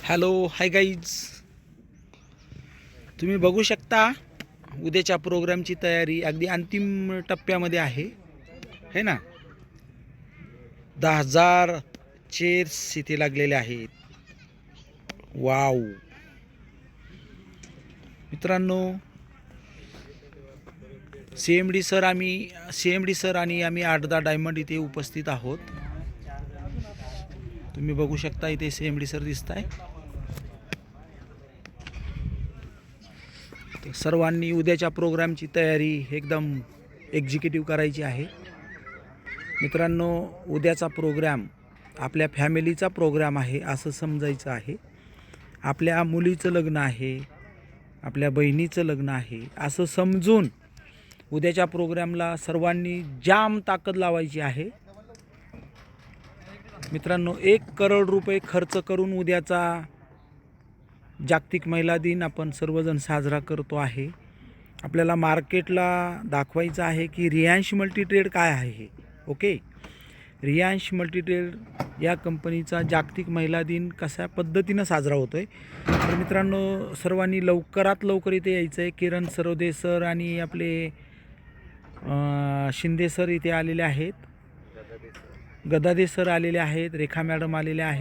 Hello hi guys, तुम्ही बघू शकता उद्याच्या प्रोग्रामची तयारी अगदी अंतिम टप्प्यामध्ये आहे ना. 10,000 चेअर्स इथे लागलेले आहेत. वाव मित्रांनो, सीएमडी सर आणि आम्ही 8-10 डायमंड इथे उपस्थित आहोत. तुम्ही बघू शकता इथे सीएमडी सर दिसत आहे. सर्वांनी उद्याच्या प्रोग्रामची तयारी एकदम एक्झिक्युटिव्ह करायची आहे. मित्रांनो, उद्याचा प्रोग्राम आपल्या फॅमिलीचा प्रोग्राम आहे असं समजायचं आहे. आपल्या मुलीचं लग्न आहे, आपल्या बहिणीचं लग्न आहे असं समजून उद्याच्या प्रोग्रामला सर्वांनी जाम ताकद लावायची आहे. मित्रांनो, 1 करोड रुपये खर्च करून उद्याचा जागतिक महिला दिन आपण सर्वजण साजरा करतो आहे. आपल्याला मार्केटला दाखवायचं आहे की रियांश मल्टीट्रेड काय आहे. ओके, रियांश मल्टीट्रेड या कंपनीचा जागतिक महिला दिन कशा पद्धतीनं साजरा होतो आहे. तर मित्रांनो, सर्वांनी लवकरात लवकर इथे यायचं आहे. किरण सरोदे सर आणि आपले शिंदे सर इथे आलेले आहेत, गदादे सर आलेले आहेत, रेखा मॅडम आलेले आहेत.